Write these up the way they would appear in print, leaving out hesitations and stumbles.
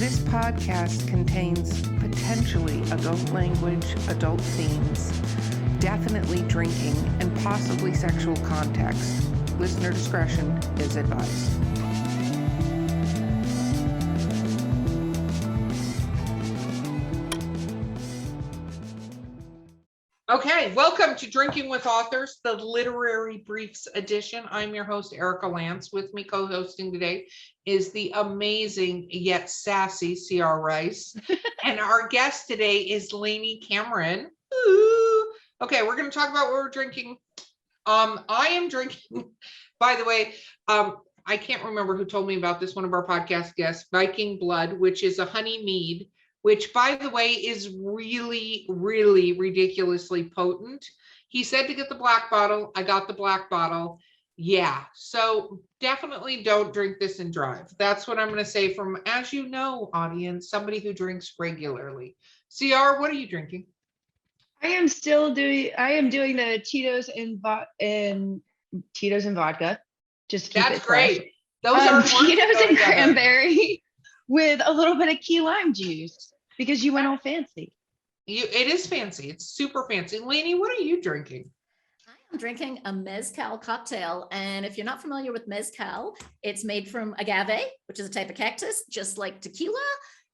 This podcast contains potentially adult language, adult themes, definitely drinking, and possibly sexual context. Listener discretion is advised. Okay, welcome to Drinking with Authors, the Literary Briefs edition. I'm your host, Erica Lance. With me co-hosting today is the amazing yet sassy C.R. Rice. And our guest today is Lainey Cameron. Ooh. Okay, we're going to talk about what we're drinking. I am drinking, by the way, I can't remember who told me about this, one of our podcast guests, Viking Blood, which is a honey mead, which, by the way, is really, really ridiculously potent. He said to get the black bottle. I got the black bottle. Yeah, so definitely don't drink this and drive. That's what I'm going to say from, as you know, audience, somebody who drinks regularly. CR, what are you drinking? I am doing the Tito's and Tito's and vodka. Just keep That's it fresh. great. Those are Tito's and cranberry with a little bit of key lime juice because you went all fancy. It is fancy. It's super fancy. Lainey, what are you drinking? I am drinking a Mezcal cocktail. And if you're not familiar with Mezcal, it's made from agave, which is a type of cactus, just like tequila,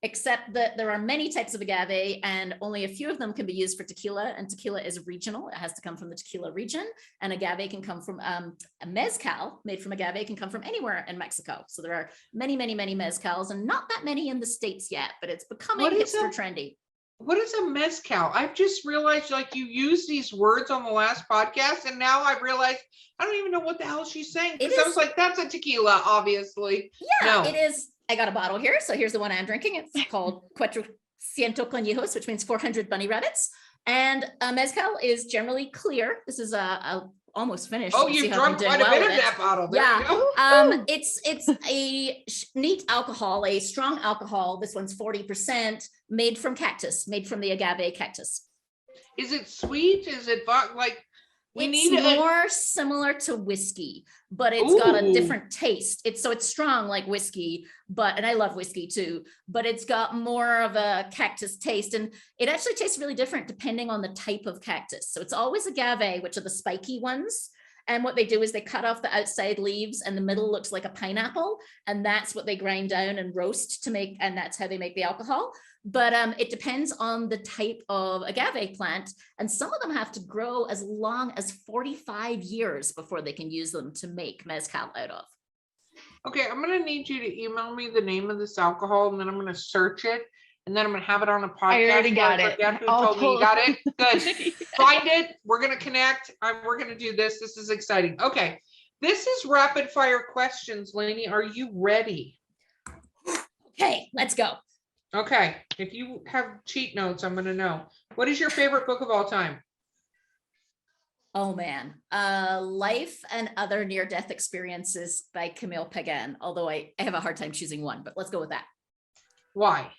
except that there are many types of agave and only a few of them can be used for tequila, and tequila is regional. It has to come from the tequila region, and agave can come from a mezcal made from agave can come from anywhere in Mexico. So there are many, many, many mezcals and not that many in the States yet, but it's becoming hipster trendy. What is a mezcal? I've just realized, like, you used these words on the last podcast, and now I've realized I don't even know what the hell she's saying. Because I was like, that's a tequila, obviously. Yeah, it is. I got a bottle here. So here's the one I'm drinking. It's called 400 Conejos, which means 400 bunny rabbits. And mezcal is generally clear. This is a almost finished. Oh, you've drunk quite a bit of that bottle. There It's a neat alcohol, a strong alcohol. This one's 40%, made from cactus, made from the agave cactus. Is it sweet? Is it like? It's more similar to whiskey, but it's got a different taste. It's strong like whiskey, and I love whiskey too, but it's got more of a cactus taste, and it actually tastes really different depending on the type of cactus. So it's always agave, which are the spiky ones. And what they do is they cut off the outside leaves and the middle looks like a pineapple. And that's what they grind down and roast to make, and that's how they make the alcohol. But it depends on the type of agave plant. And some of them have to grow as long as 45 years before they can use them to make mezcal out of. Okay, I'm going to need you to email me the name of this alcohol, and then I'm going to search it. And then I'm going to have it on a podcast. I already got it. Who told me you got it? Good. Find it. We're going to connect. We're going to do this. This is exciting. Okay. This is rapid fire questions. Lainey, are you ready? Okay, let's go. Okay. If you have cheat notes, I'm going to know. What is your favorite book of all time? Oh man, Life and Other Near-Death Experiences by Camille Pagan. Although I have a hard time choosing one, but let's go with that. Why?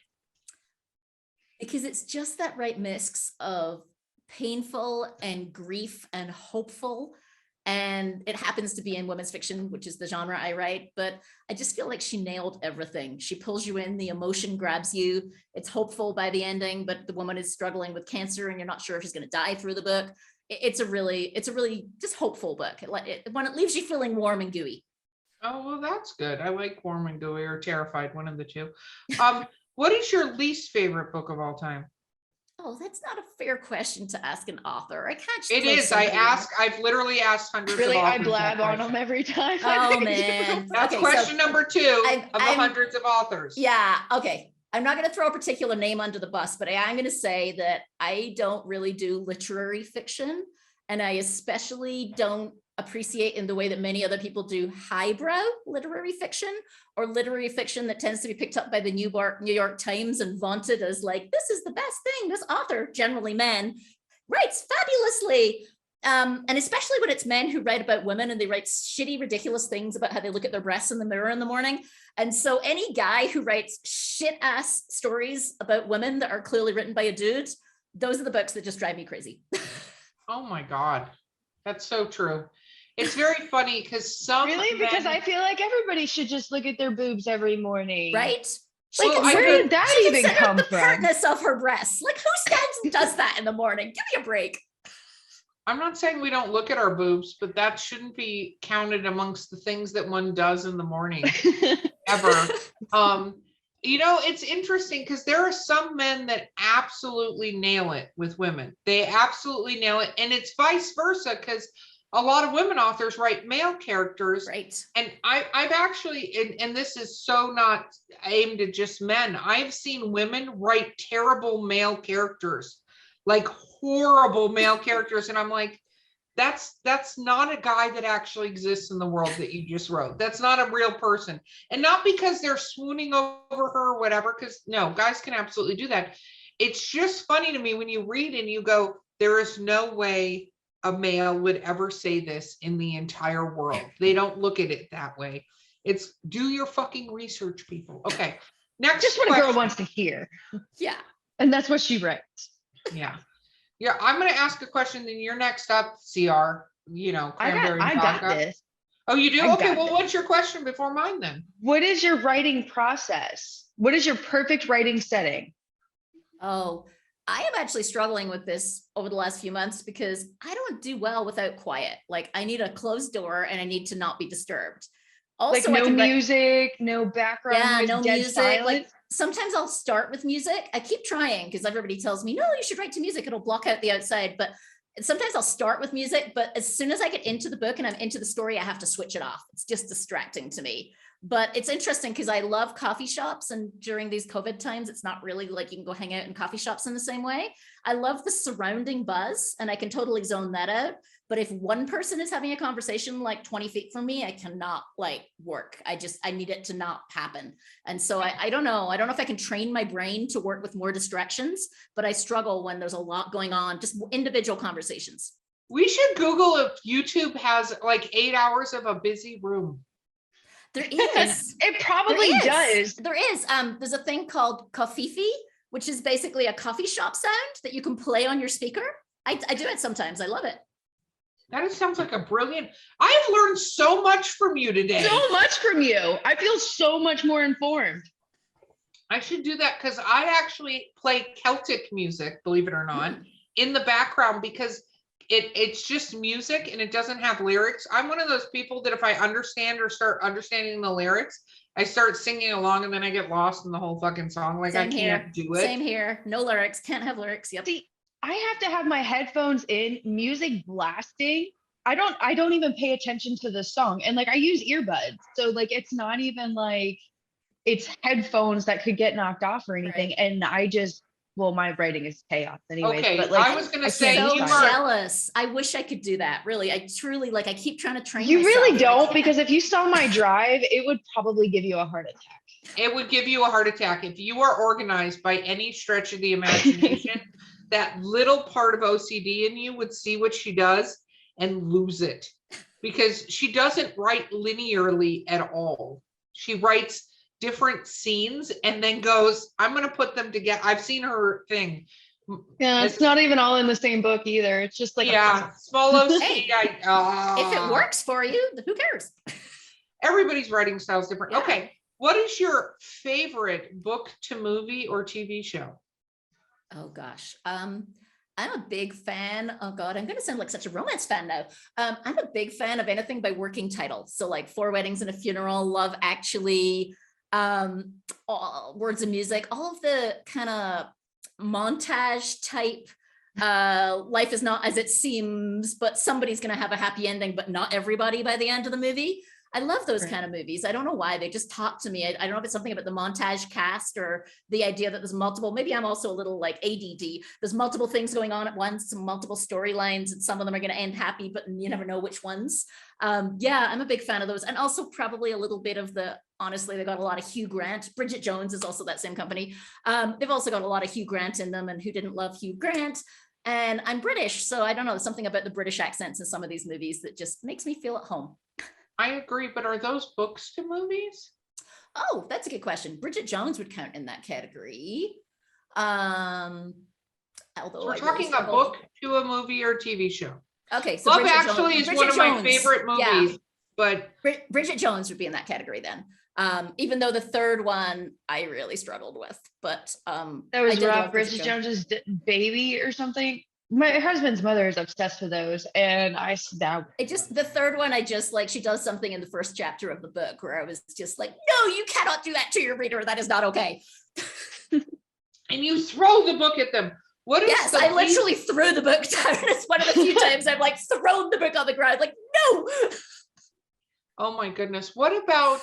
Because it's just that right mix of painful and grief and hopeful. And it happens to be in women's fiction, which is the genre I write, but I just feel like she nailed everything. She pulls you in, the emotion grabs you. It's hopeful by the ending, but the woman is struggling with cancer and you're not sure if she's going to die through the book. It's a really just hopeful book. When it leaves you feeling warm and gooey. Oh, well, that's good. I like warm and gooey or terrified, one of the two. What is your least favorite book of all time? Oh, that's not a fair question to ask an author. I can't. It is. I've literally asked hundreds of authors. I blab on them every time. Oh man. That's question number 2 of the hundreds of authors. Yeah. Okay. I'm not going to throw a particular name under the bus, but I am going to say that I don't really do literary fiction. And I especially don't appreciate in the way that many other people do highbrow literary fiction, or literary fiction that tends to be picked up by the New York Times and vaunted as like, this is the best thing. This author, generally men, writes fabulously. And especially when it's men who write about women and they write shitty, ridiculous things about how they look at their breasts in the mirror in the morning. And so any guy who writes shit ass stories about women that are clearly written by a dude, those are the books that just drive me crazy. Oh my God. That's so true. It's very funny because some because I feel like everybody should just look at their boobs every morning. Right? She Well, Where considered, did that she even considered come the from? pertness of her breasts. Like, who stands and does that in the morning? Give me a break. I'm not saying we don't look at our boobs, but that shouldn't be counted amongst the things that one does in the morning ever. It's interesting because there are some men that absolutely nail it with women. They absolutely nail it. And it's vice versa because a lot of women authors write male characters. Right. And I've actually, and this is so not aimed at just men, I've seen women write terrible male characters, like horrible male characters. And I'm like, that's not a guy that actually exists in the world that you just wrote. That's not a real person. And not because they're swooning over her or whatever, because no, guys can absolutely do that. It's just funny to me when you read and you go, there is no way a male would ever say this in the entire world. They don't look at it that way. It's do your fucking research, people. Okay. Next Just what a girl wants to hear. Yeah. And that's what she writes. Yeah. Yeah, I'm going to ask a question, then you're next up, CR. Cranberry and I got vodka. this. Oh, you do? I Okay, got well, this. what's your question before mine then? What is your writing process? What is your perfect writing setting? Oh, I am actually struggling with this over the last few months because I don't do well without quiet. Like, I need a closed door and I need to not be disturbed. Also, Like I no can write, music, no background yeah, noise, no dead music. silence. Like, sometimes I'll start with music. I keep trying because everybody tells me, no, you should write to music. It'll block out the outside. But sometimes I'll start with music, but as soon as I get into the book and I'm into the story, I have to switch it off. It's just distracting to me. But it's interesting because I love coffee shops, and during these COVID times, it's not really like you can go hang out in coffee shops in the same way. I love the surrounding buzz and I can totally zone that out. But if one person is having a conversation like 20 feet from me, I cannot like work. I need it to not happen. And so I don't know. I don't know if I can train my brain to work with more distractions, but I struggle when there's a lot going on, just individual conversations. We should Google if YouTube has like 8 hours of a busy room. There is. It probably does. There is. There's a thing called Kofifi, which is basically a coffee shop sound that you can play on your speaker. I do it sometimes. I love it. That sounds like a brilliant. I have learned so much from you today. So much from you. I feel so much more informed. I should do that because I actually play Celtic music, believe it or not, in the background because it's just music and it doesn't have lyrics. I'm one of those people that if I understand or start understanding the lyrics, I start singing along and then I get lost in the whole fucking song. Like I can't do it. Same here. No lyrics. Can't have lyrics. Yep. See, I have to have my headphones in, music blasting. I don't even pay attention to the song. And like I use earbuds. So like it's not even like it's headphones that could get knocked off or anything. Right. And my writing is chaos anyways. Okay, but like I was gonna say So you are jealous. I wish I could do that. Really, I truly like. I keep trying to train. you myself, really and I don't, can't. because if you saw my drive, it would probably give you a heart attack. it would give you a heart attack if you are organized by any stretch of the imagination. That little part of OCD in you would see what she does and lose it because she doesn't write linearly at all. She writes different scenes and then goes, I'm going to put them together. I've seen her thing. Yeah, it's not even all in the same book either. It's just like small OCD. Hey, if it works for you, who cares? Everybody's writing style is different. Yeah. Okay. What is your favorite book to movie or TV show? Oh gosh. I'm a big fan. Oh God, I'm going to sound like such a romance fan now. I'm a big fan of anything by working title. So like Four Weddings and a Funeral, Love Actually, Words and Music, all of the kind of montage type, life is not as it seems, but somebody's going to have a happy ending, but not everybody by the end of the movie. I love those kind of movies. I don't know why, they just talk to me. I don't know if it's something about the montage cast or the idea that there's multiple, maybe I'm also a little like ADD. There's multiple things going on at once, some multiple storylines, and some of them are going to end happy, but you never know which ones. Yeah, I'm a big fan of those. And also probably a little bit of honestly, they got a lot of Hugh Grant. Bridget Jones is also that same company. They've also got a lot of Hugh Grant in them, and who didn't love Hugh Grant? And I'm British, so I don't know, something about the British accents in some of these movies that just makes me feel at home. I agree, but are those books to movies? Oh, that's a good question. Bridget Jones would count in that category. Although We're talking a book to a movie or TV show. Okay, so Love Bridget Actually Jones, is one of my favorite movies, but Bridget Jones would be in that category then. Even though the third one I really struggled with, but That I was did Rob love Bridget Bridget Jones's Baby or something. My husband's mother is obsessed with those, and that I just, the third one, I just like, she does something in the first chapter of the book where I was just like, no, you cannot do that to your reader. That is not okay. And you throw the book at them. What is Yes, the I literally threw the book down. It's one of the few times I've like thrown the book on the ground, like, no. Oh my goodness. What about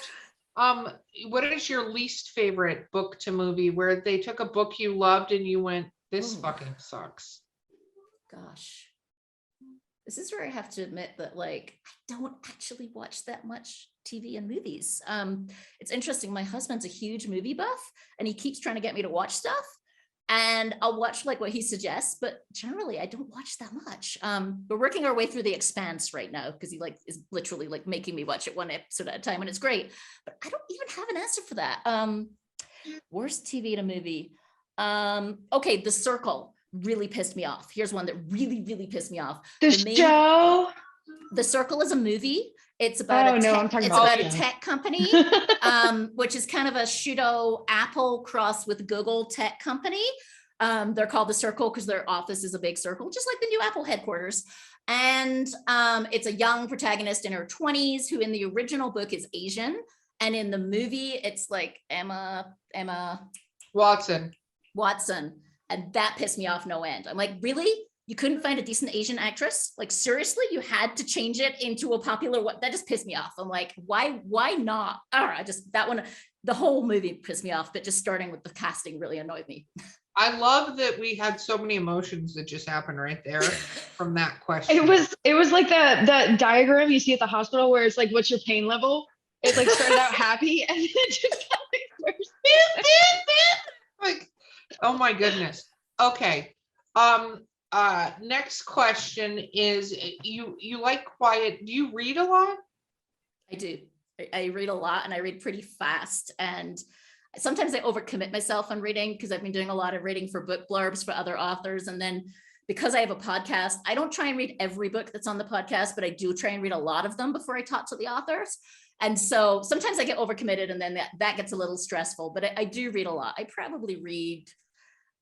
what is your least favorite book to movie where they took a book you loved and you went, this Ooh. fucking sucks? Gosh. This is where I have to admit that like I don't actually watch that much TV and movies. It's interesting. My husband's a huge movie buff and he keeps trying to get me to watch stuff. And I'll watch like what he suggests, but generally I don't watch that much. We're working our way through The Expanse right now because he like is literally like making me watch it one episode at a time, and it's great. But I don't even have an answer for that. Worst TV to movie. Okay, The Circle really pissed me off. Here's one that really, really pissed me off. the show. The Circle is a movie. It's about a tech company, which is kind of a pseudo Apple cross with Google tech company. They're called The Circle because their office is a big circle, just like the new Apple headquarters. And it's a young protagonist in her 20s who in the original book is Asian. And in the movie, it's like Emma Watson. And that pissed me off no end. I'm like, really? You couldn't find a decent Asian actress? Like, seriously, you had to change it into a popular one? That just pissed me off. I'm like, why not? That one, the whole movie pissed me off, but just starting with the casting really annoyed me. I love that we had so many emotions that just happened right there from that question. It was like the diagram you see at the hospital where it's like, what's your pain level? It like started out happy and then it just got like worse. Like, oh my goodness. Okay. Next question is you like quiet. Do you read a lot? I do. I read a lot and I read pretty fast. And sometimes I overcommit myself on reading because I've been doing a lot of reading for book blurbs for other authors. And then because I have a podcast, I don't try and read every book that's on the podcast, but I do try and read a lot of them before I talk to the authors. And so sometimes I get overcommitted and then that gets a little stressful, but I do read a lot. I probably read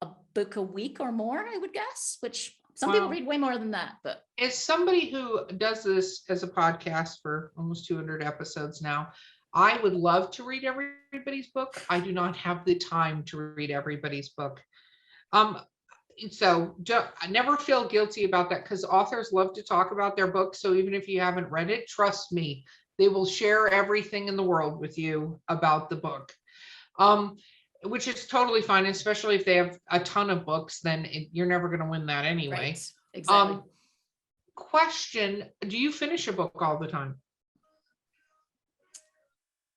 a book a week or more, I would guess, which some people read way more than that. But as somebody who does this as a podcast for almost 200 episodes now, I would love to read everybody's book. I do not have the time to read everybody's book. So I never feel guilty about that because authors love to talk about their book. So even if you haven't read it, trust me, they will share everything in the world with you about the book. Which is totally fine, especially if they have a ton of books, then you're never going to win that anyway. Right, exactly. Question, do you finish a book all the time?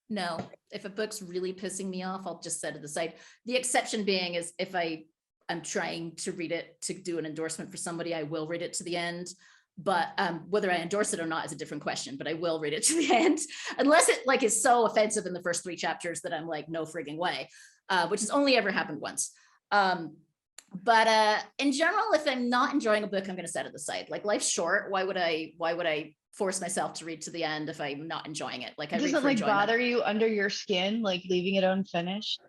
No, if a book's really pissing me off, I'll just set it aside. The exception being is if I'm trying to read it to do an endorsement for somebody, I will read it to the end. But whether I endorse it or not is a different question, but I will read it to the end, unless it like is so offensive in the first 3 chapters that I'm like, no frigging way, which has only ever happened once. But in general, if I'm not enjoying a book, I'm going to set it aside. Like life's short. Why would I force myself to read to the end if I'm not enjoying it? Like, does it like bother you under your skin, like leaving it unfinished?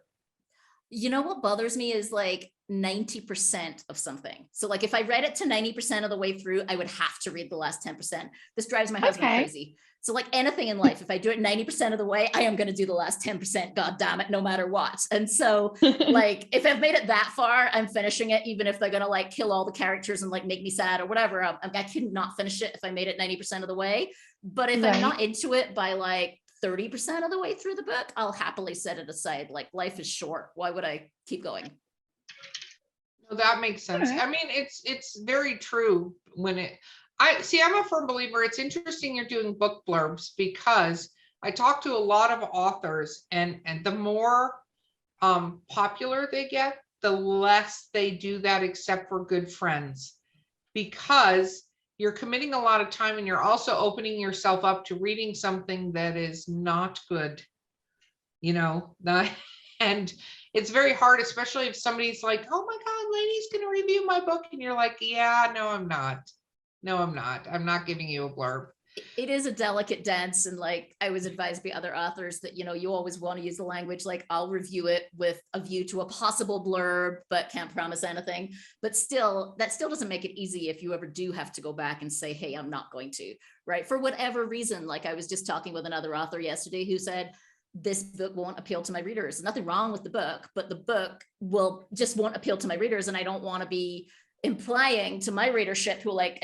You know what bothers me is like 90% of something. So like if I read it to 90% of the way through, I would have to read the last 10%. This drives my husband crazy. So like anything in life, if I do it 90% of the way, I am going to do the last 10%, God damn it, no matter what. And so like, if I've made it that far, I'm finishing it, even if they're going to like kill all the characters and like make me sad or whatever. I could not finish it if I made it 90% of the way. But if I'm not into it by like 30% of the way through the book, I'll happily set it aside. Like life is short. Why would I keep going? No, that makes sense. I mean, it's very true I'm a firm believer. It's interesting you're doing book blurbs because I talk to a lot of authors and the more popular they get, the less they do that except for good friends, because you're committing a lot of time and you're also opening yourself up to reading something that is not good, and it's very hard, especially if somebody's like, oh my God, Lainey's going to review my book. And you're like, yeah, no, I'm not. I'm not giving you a blurb. It is a delicate dance. And like I was advised by other authors that, you always want to use the language, like I'll review it with a view to a possible blurb, but can't promise anything. But still, that still doesn't make it easy if you ever do have to go back and say, hey, I'm not going to, right? For whatever reason, like I was just talking with another author yesterday who said, this book won't appeal to my readers. There's nothing wrong with the book, but the book won't appeal to my readers. And I don't want to be implying to my readership who like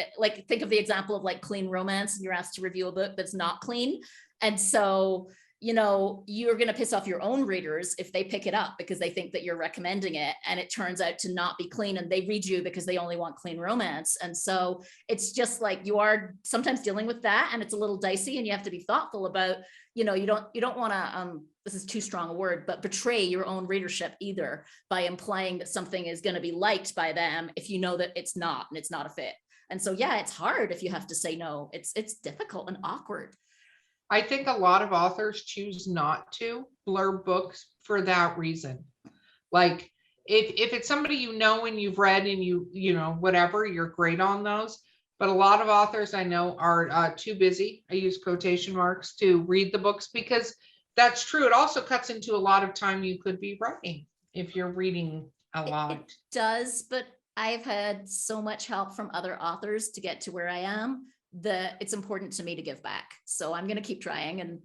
think of the example of like clean romance, and you're asked to review a book that's not clean. And so, you're going to piss off your own readers if they pick it up because they think that you're recommending it and it turns out to not be clean, and they read you because they only want clean romance. And so it's just like you are sometimes dealing with that, and it's a little dicey, and you have to be thoughtful about, you don't want to this is too strong a word, but betray your own readership either by implying that something is going to be liked by them if you know that it's not, and it's not a fit. And so, yeah, it's hard if you have to say no. It's difficult and awkward. I think a lot of authors choose not to blurb books for that reason. Like if it's somebody and you've read and whatever, you're great on those. But a lot of authors I know are too busy, I use quotation marks, to read the books, because that's true. It also cuts into a lot of time you could be writing if you're reading a lot. It does, but I've had so much help from other authors to get to where I am that it's important to me to give back. So I'm going to keep trying. And,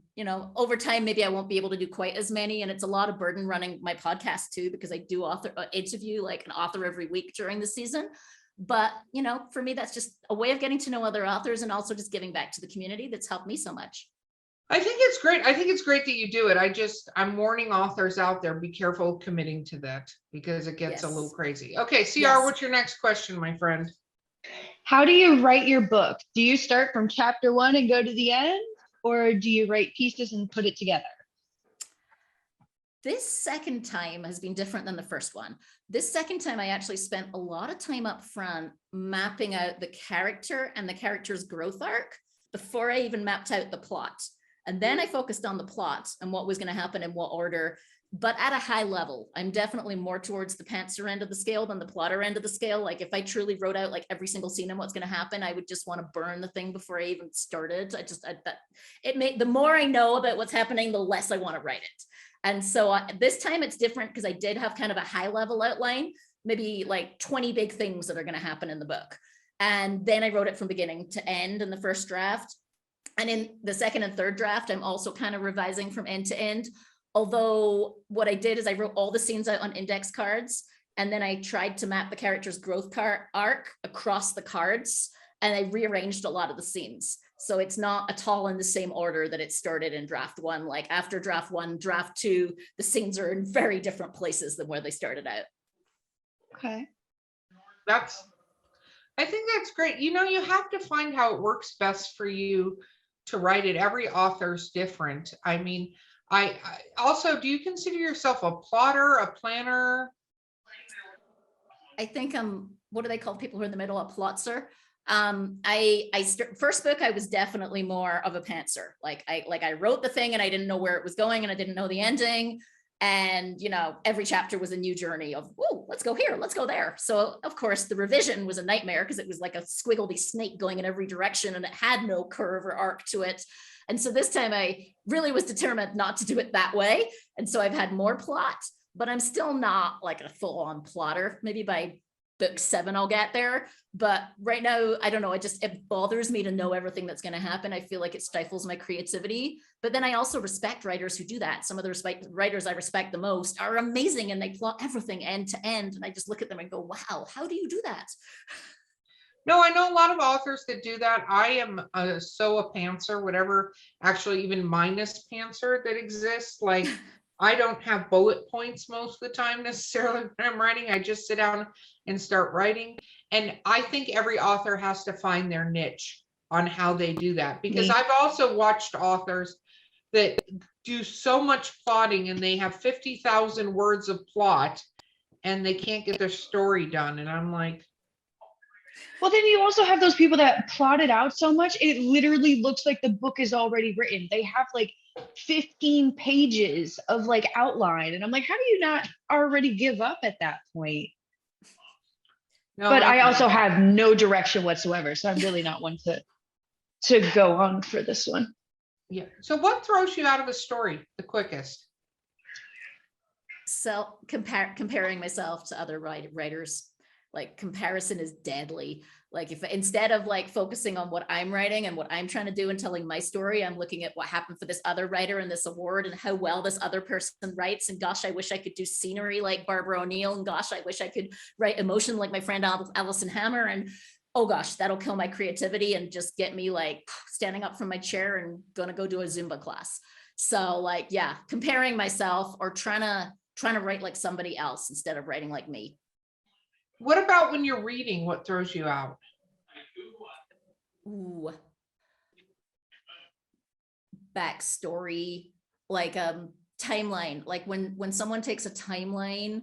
over time, maybe I won't be able to do quite as many. And it's a lot of burden running my podcast too, because I do interview like an author every week during the season. But, for me, that's just a way of getting to know other authors and also just giving back to the community that's helped me so much. I think it's great. I think it's great that you do it. I'm warning authors out there, be careful committing to that because it gets a little crazy. Okay, CR, what's your next question, my friend? How do you write your book? Do you start from chapter 1 and go to the end, or do you write pieces and put it together? This second time has been different than the first one. This second time, I actually spent a lot of time up front mapping out the character and the character's growth arc before I even mapped out the plot. And then I focused on the plot and what was going to happen in what order, but at a high level. I'm definitely more towards the pantser end of the scale than the plotter end of the scale. Like if I truly wrote out like every single scene and what's going to happen, I would just want to burn the thing before I even started. The more I know about what's happening, the less I want to write it. And so this time it's different because I did have kind of a high level outline, maybe like 20 big things that are going to happen in the book. And then I wrote it from beginning to end in the first draft. And in the second and third draft, I'm also kind of revising from end to end. Although what I did is I wrote all the scenes out on index cards, and then I tried to map the character's growth arc across the cards, and I rearranged a lot of the scenes. So it's not at all in the same order that it started in draft 1. Like after draft 1, draft 2, the scenes are in very different places than where they started out. Okay. I think that's great. You have to find how it works best for you to write it. Every author's different. I mean, I also, do you consider yourself a plotter, a planner? I think what do they call people who are in the middle? A plotzer. First book, I was definitely more of a pantser. Like I wrote the thing and I didn't know where it was going and I didn't know the ending. And, every chapter was a new journey of, whoa, let's go here, let's go there. So of course the revision was a nightmare because it was like a squiggly snake going in every direction and it had no curve or arc to it. And so this time I really was determined not to do it that way. And so I've had more plot, but I'm still not like a full-on plotter. Maybe by book 7 I'll get there, but right now I don't know, it bothers me to know everything that's going to happen. I feel like it stifles my creativity, but then I also respect writers who do that. Some of the writers I respect the most are amazing and they plot everything end to end, and I just look at them and go, wow, how do you do that? No, I know a lot of authors that do that. I am a pantser, whatever, actually even minus pantser that exists. Like I don't have bullet points most of the time necessarily when I'm writing. I just sit down and start writing. And I think every author has to find their niche on how they do that, because I've also watched authors that do so much plotting and they have 50,000 words of plot and they can't get their story done. And I'm like, well, then you also have those people that plot it out so much, it literally looks like the book is already written. They have like 15 pages of like outline. And I'm like, how do you not already give up at that point? No, but I also have no direction whatsoever. So I'm really not one to to go on for this one. Yeah. So what throws you out of a story the quickest? So comparing myself to other writers, like comparison is deadly. Like if instead of like focusing on what I'm writing and what I'm trying to do and telling my story, I'm looking at what happened for this other writer in this award and how well this other person writes. And gosh, I wish I could do scenery like Barbara O'Neill. And gosh, I wish I could write emotion like my friend Alison Hammer. And oh gosh, that'll kill my creativity and just get me like standing up from my chair and gonna go do a Zumba class. So like, yeah, comparing myself or trying to write like somebody else instead of writing like me. What about when you're reading? What throws you out? Ooh. Backstory, like timeline. Like when someone takes a timeline,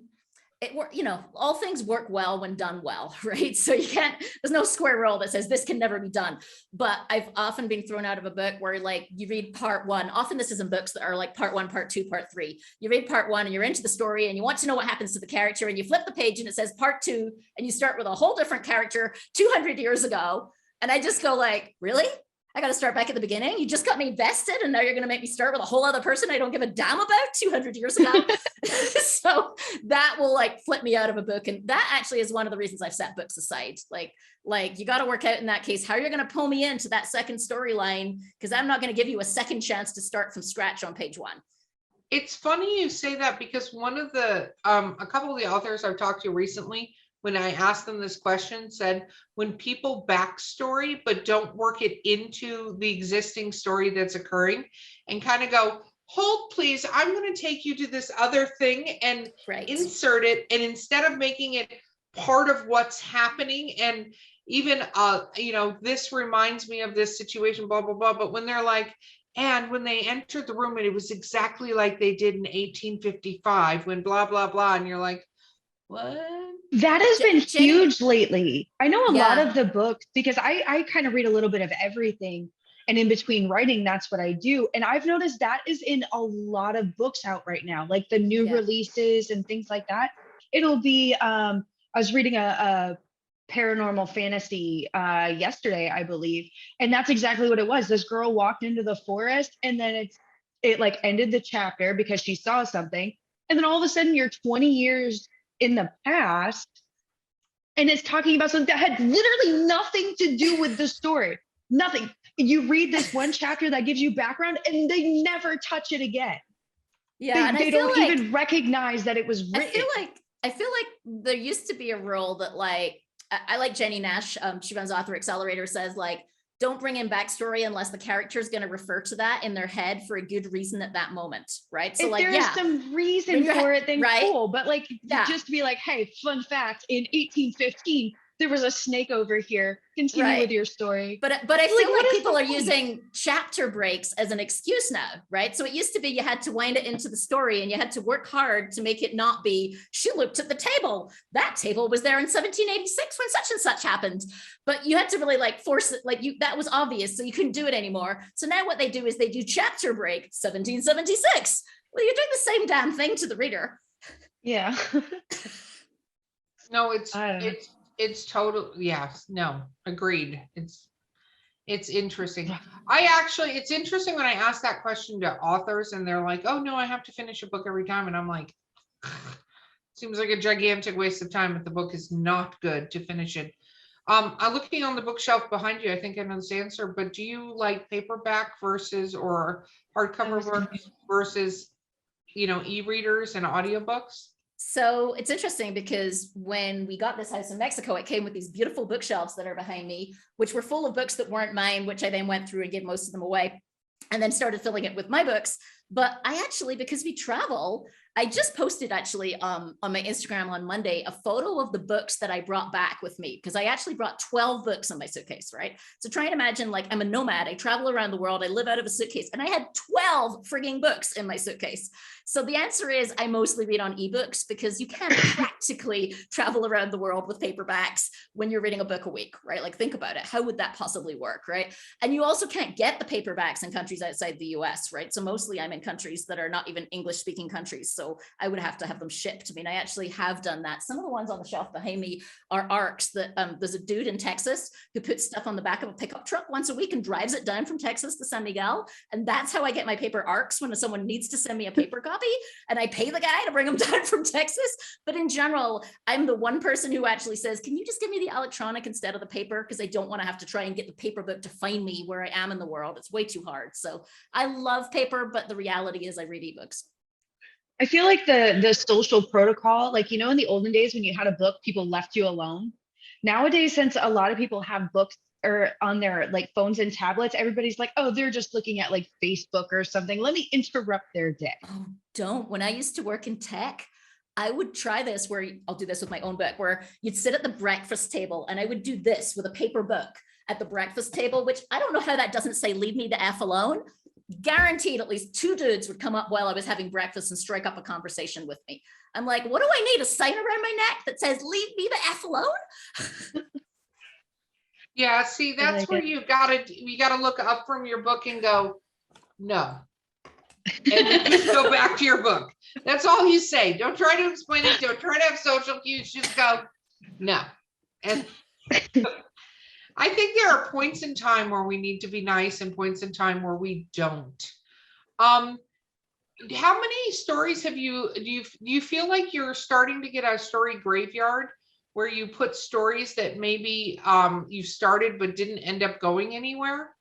all things work well when done well, right? So there's no square rule that says this can never be done. But I've often been thrown out of a book where like you read part one, often this is in books that are like part one, part two, part three. You read part one and you're into the story and you want to know what happens to the character and you flip the page and it says part two and you start with a whole different character 200 years ago. And I just go like, really? I got to start back at the beginning. You just got me invested and now you're going to make me start with a whole other person I don't give a damn about 200 years ago. So that will like flip me out of a book. And that actually is one of the reasons I've set books aside. Like you got to work out in that case, how you're going to pull me into that second storyline, because I'm not going to give you a second chance to start from scratch on page one. It's funny you say that because one of the, a couple of the authors I've talked to recently, when I asked them this question, said when people backstory but don't work it into the existing story that's occurring and kind of go, hold please, I'm going to take you to this other thing and insert it. And instead of making it part of what's happening and even, this reminds me of this situation, blah, blah, blah. But when they're like, and when they entered the room and it was exactly like they did in 1855 when blah, blah, blah. And you're like, what? That has been huge lately. I know a lot of the books because I kind of read a little bit of everything. And in between writing, that's what I do. And I've noticed that is in a lot of books out right now, like the new releases and things like that. It'll be, I was reading a paranormal fantasy yesterday, I believe. And that's exactly what it was. This girl walked into the forest and then it like ended the chapter because she saw something. And then all of a sudden you're 20 years in the past and it's talking about something that had literally nothing to do with the story. Nothing. You read this one chapter that gives you background and they never touch it again. Yeah. They don't even recognize that it was written. I feel like there used to be a rule that like, I like Jenny Nash, she runs Author Accelerator, says like, don't bring in backstory unless the character is going to refer to that in their head for a good reason at that moment, right? So if like, there's some reason for it, then cool. But like, just to be like, hey, fun fact, in 1815, there was a snake over here. Continue with your story. But I feel like people are using chapter breaks as an excuse now, right? So it used to be you had to wind it into the story and you had to work hard to make it not be, she looked at the table. That table was there in 1786 when such and such happened. But you had to really like force it, like that was obvious, so you couldn't do it anymore. So now what they do is they do chapter break 1776. Well, you're doing the same damn thing to the reader. Yeah. No, it's total. Yes. No, agreed. It's interesting. It's interesting when I ask that question to authors and they're like, oh no, I have to finish a book every time. And I'm like, seems like a gigantic waste of time if the book is not good to finish it. I'm looking on the bookshelf behind you. I think I know this answer, but do you like paperback versus or hardcover books versus, e-readers and audiobooks? So it's interesting because when we got this house in Mexico, it came with these beautiful bookshelves that are behind me, which were full of books that weren't mine, which I then went through and gave most of them away and then started filling it with my books. But I actually, because we travel, I just posted actually on my Instagram on Monday, a photo of the books that I brought back with me, because I actually brought 12 books in my suitcase, right? So try and imagine, like, I'm a nomad, I travel around the world, I live out of a suitcase, and I had 12 frigging books in my suitcase. So the answer is I mostly read on ebooks because you can't practically travel around the world with paperbacks when you're reading a book a week, right? Like, think about it. How would that possibly work, right? And you also can't get the paperbacks in countries outside the US, right? So mostly I'm in in countries that are not even English speaking countries. So I would have to have them shipped. I mean, I actually have done that. Some of the ones on the shelf behind me are ARCs that there's a dude in Texas who puts stuff on the back of a pickup truck once a week and drives it down from Texas to San Miguel. And that's how I get my paper ARCs when someone needs to send me a paper copy, and I pay the guy to bring them down from Texas. But in general, I'm the one person who actually says, can you just give me the electronic instead of the paper? Because I don't want to have to try and get the paper book to find me where I am in the world. It's way too hard. So I love paper, but the reality is I read ebooks. I feel like the social protocol, like, in the olden days when you had a book, people left you alone. Nowadays, since a lot of people have books or on their like phones and tablets, everybody's like, oh, they're just looking at like Facebook or something. Let me interrupt their day. Oh, don't. When I used to work in tech, I would try this where I'll do this with my own book, where you'd sit at the breakfast table and I would do this with a paper book at the breakfast table, which I don't know how that doesn't say, leave me the F alone. Guaranteed at least 2 dudes would come up while I was having breakfast and strike up a conversation with me. I'm like, what do I need? A sign around my neck that says, leave me the F alone? Yeah, see, that's like where you gotta look up from your book and go, no. And then just go back to your book. That's all you say. Don't try to explain it. Don't try to have social cues. Just go, no. And I think there are points in time where we need to be nice and points in time where we don't. How many stories do you feel like you're starting to get a story graveyard where you put stories that maybe you started but didn't end up going anywhere?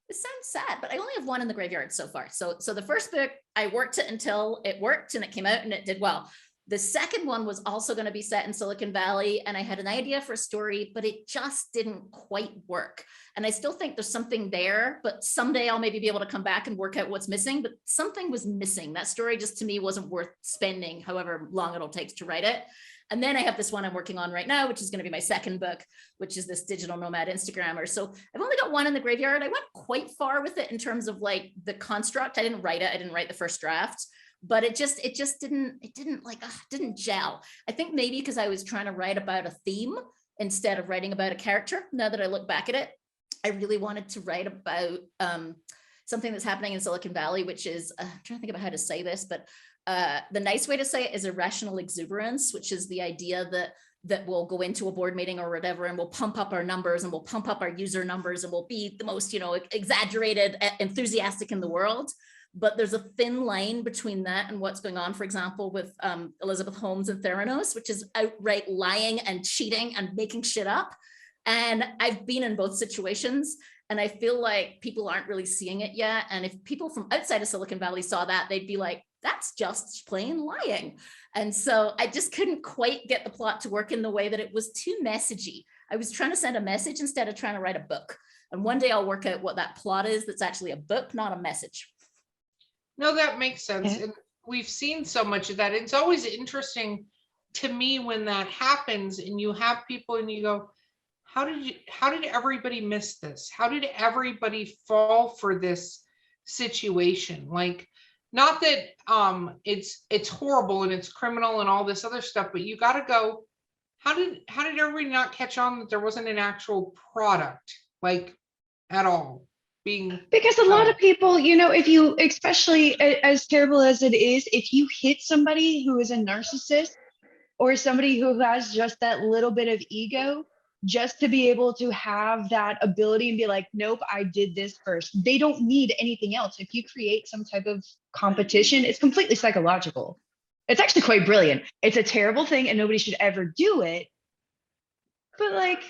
It sounds sad, but I only have one in the graveyard so far. So the first book, I worked it until it worked and it came out and it did well. The second one was also going to be set in Silicon Valley, and I had an idea for a story, but it just didn't quite work. And I still think there's something there, but someday I'll maybe be able to come back and work out what's missing, but something was missing. That story just to me wasn't worth spending however long it'll take to write it. And then I have this one I'm working on right now, which is going to be my second book, which is this digital nomad Instagrammer. So I've only got one in the graveyard. I went quite far with it in terms of like the construct. I didn't write it. I didn't write the first draft, but it didn't gel. I think maybe because I was trying to write about a theme instead of writing about a character. Now that I look back at it, I really wanted to write about something that's happening in Silicon Valley, which is, I'm trying to think about how to say this, but the nice way to say it is irrational exuberance, which is the idea that we'll go into a board meeting or whatever, and we'll pump up our numbers and we'll pump up our user numbers and we'll be the most, exaggerated, enthusiastic in the world. But there's a thin line between that and what's going on, for example, with Elizabeth Holmes and Theranos, which is outright lying and cheating and making shit up. And I've been in both situations. And I feel like people aren't really seeing it yet. And if people from outside of Silicon Valley saw that, they'd be like, that's just plain lying. And so I just couldn't quite get the plot to work in the way that it was too messagey. I was trying to send a message instead of trying to write a book. And one day I'll work out what that plot is that's actually a book, not a message. No, that makes sense. And we've seen so much of that. It's always interesting to me when that happens and you have people and you go, how did everybody miss this? How did everybody fall for this situation? Like, not that it's horrible and it's criminal and all this other stuff, but you got to go, how did everybody not catch on that there wasn't an actual product, like, at all? Because a lot of people, if you, especially as terrible as it is, if you hit somebody who is a narcissist or somebody who has just that little bit of ego, just to be able to have that ability and be like, nope, I did this first. They don't need anything else. If you create some type of competition, it's completely psychological. It's actually quite brilliant. It's a terrible thing and nobody should ever do it. But like,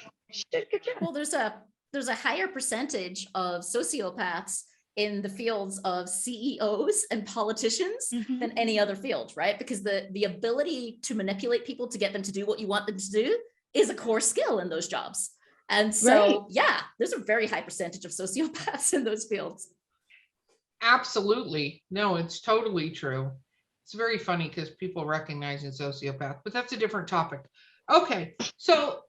good job. Well, there's a higher percentage of sociopaths in the fields of CEOs and politicians than any other field, right? Because the ability to manipulate people to get them to do what you want them to do is a core skill in those jobs. And so, yeah, there's a very high percentage of sociopaths in those fields. Absolutely. No, it's totally true. It's very funny because people recognize a sociopath, but that's a different topic. Okay, so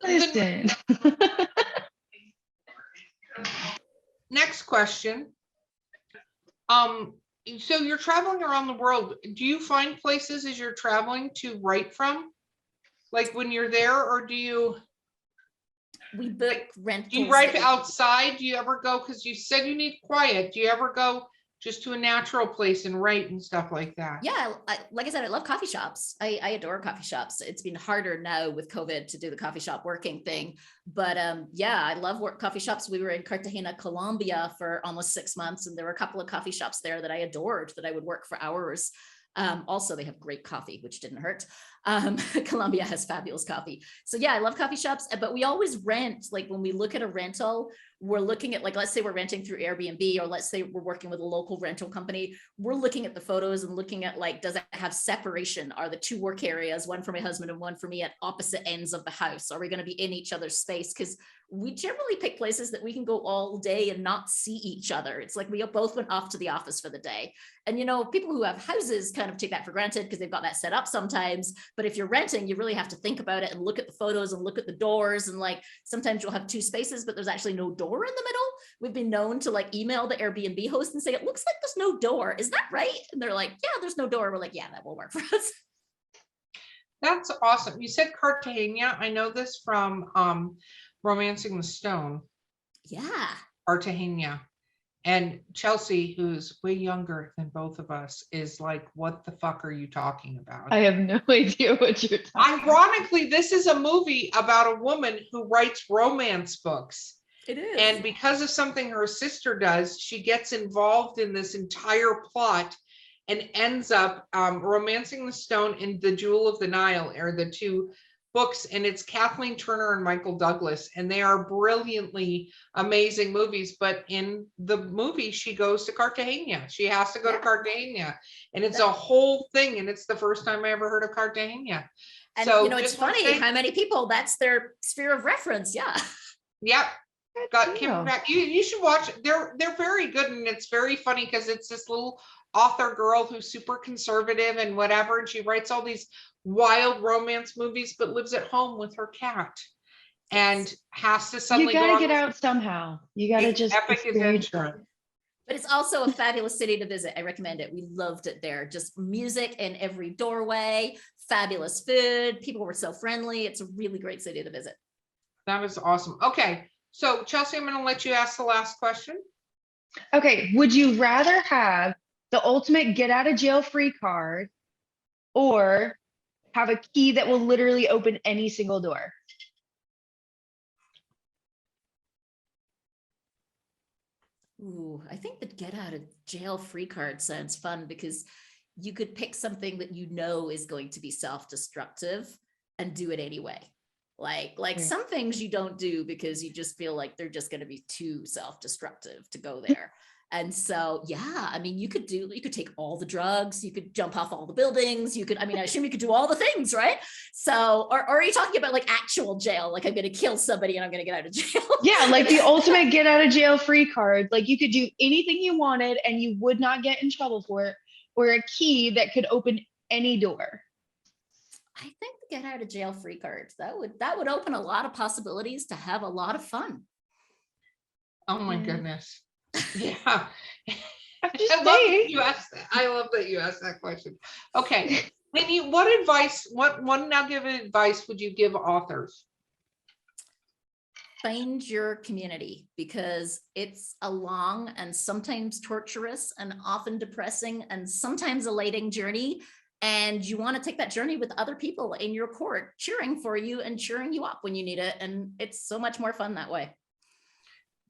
next question. So you're traveling around the world. Do you find places as you're traveling to write from? Like when you're there, or do you? We book rentals. Do you write outside? Do you ever go? Because you said you need quiet. Do you ever go just to a natural place and write and stuff like that. Yeah, like I said, I love coffee shops. I adore coffee shops. It's been harder now with COVID to do the coffee shop working thing. But yeah, I love coffee shops. We were in Cartagena, Colombia for almost 6 months. And there were a couple of coffee shops there that I adored, that I would work for hours. Also, they have great coffee, which didn't hurt. Colombia has fabulous coffee. So yeah, I love coffee shops, but we always rent, like when we look at a rental, we're looking at, like, let's say we're renting through Airbnb, or let's say we're working with a local rental company. We're looking at the photos and looking at, like, does it have separation? Are the 2 work areas, one for my husband and one for me, at opposite ends of the house? Are we going to be in each other's space? Because we generally pick places that we can go all day and not see each other. It's like we both went off to the office for the day. And, you know, people who have houses kind of take that for granted because they've got that set up sometimes. But if you're renting, you really have to think about it and look at the photos and look at the doors. And, like, sometimes you'll have 2 spaces, but there's actually no door in the middle. We've been known to, like, email the Airbnb host and say, it looks like there's no door. Is that right? And they're like, yeah, there's no door. We're like, yeah, that will work for us. That's awesome. You said Cartagena. I know this from Romancing the Stone. Yeah. Cartagena. And Chelsea, who's way younger than both of us, is like, what the fuck are you talking about? I have no idea what you're talking about. Ironically, this is a movie about a woman who writes romance books. It is. And because of something her sister does, she gets involved in this entire plot and ends up Romancing the Stone and The Jewel of the Nile are the 2 books. And it's Kathleen Turner and Michael Douglas. And they are brilliantly amazing movies. But in the movie, she goes to Cartagena. She has to go to Cartagena. And it's a whole thing. And it's the first time I ever heard of Cartagena. And, so, you know, it's funny how many people, that's their sphere of reference. Yeah. Yep. Got Kim back. You should watch it. They're very good, and it's very funny because it's this little author girl who's super conservative and whatever, and she writes all these wild romance movies, but lives at home with her cat, and has to suddenly. You gotta get out somehow. You gotta just epic adventure. But it's also a fabulous city to visit. I recommend it. We loved it there. Just music in every doorway, fabulous food. People were so friendly. It's a really great city to visit. That was awesome. Okay. So Chelsea, I'm going to let you ask the last question. Okay. Would you rather have the ultimate get out of jail free card, or have a key that will literally open any single door? Ooh, I think the get out of jail free card sounds fun, because you could pick something that you know is going to be self-destructive and do it anyway. Like some things you don't do because you just feel like they're just going to be too self-destructive to go there. And so, yeah, I mean, you could take all the drugs, you could jump off all the buildings, I assume you could do all the things, right? So, or are you talking about like actual jail? Like, I'm going to kill somebody and I'm going to get out of jail. Yeah, like the ultimate get out of jail free card. Like, you could do anything you wanted and you would not get in trouble for it, or a key that could open any door. I think the get out of jail free card, that would open a lot of possibilities to have a lot of fun. Oh my goodness. Yeah. I'm just I love that you asked that. I love that you asked that question. Okay. Lainey, what advice would you give authors? Find your community, because it's a long and sometimes torturous and often depressing and sometimes elating journey. And you want to take that journey with other people in your court, cheering for you and cheering you up when you need it. And it's so much more fun that way.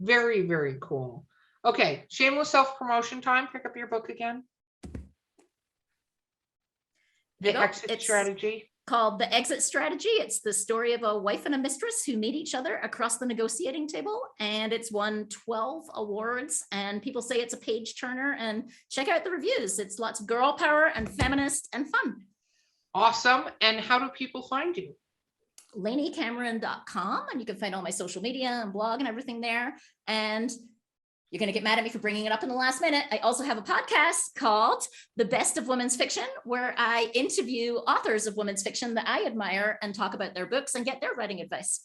Very, very cool. Okay, shameless self-promotion time. Pick up your book again. The Exit Strategy. Called The Exit Strategy. It's the story of a wife and a mistress who meet each other across the negotiating table, and it's won 12 awards, and people say it's a page turner, and check out the reviews. It's lots of girl power and feminist and fun. Awesome. And how do people find you? LaineyCameron.com, and you can find all my social media and blog and everything there. And you're going to get mad at me for bringing it up in the last minute. I also have a podcast called The Best of Women's Fiction, where I interview authors of women's fiction that I admire and talk about their books and get their writing advice.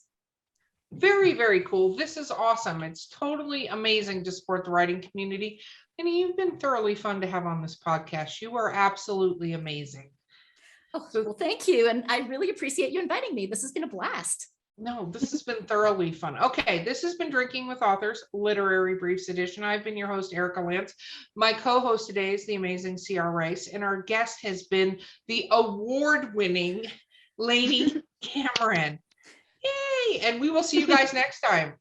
Very, very cool. This is awesome. It's totally amazing to support the writing community. And you've been thoroughly fun to have on this podcast. You are absolutely amazing. Oh, well, thank you. And I really appreciate you inviting me. This has been a blast. No, this has been thoroughly fun. Okay, this has been Drinking with Authors, Literary Briefs Edition. I've been your host, Erica Lance. My co-host today is the amazing CR Rice, and our guest has been the award-winning Lainey Cameron. Yay! And we will see you guys next time.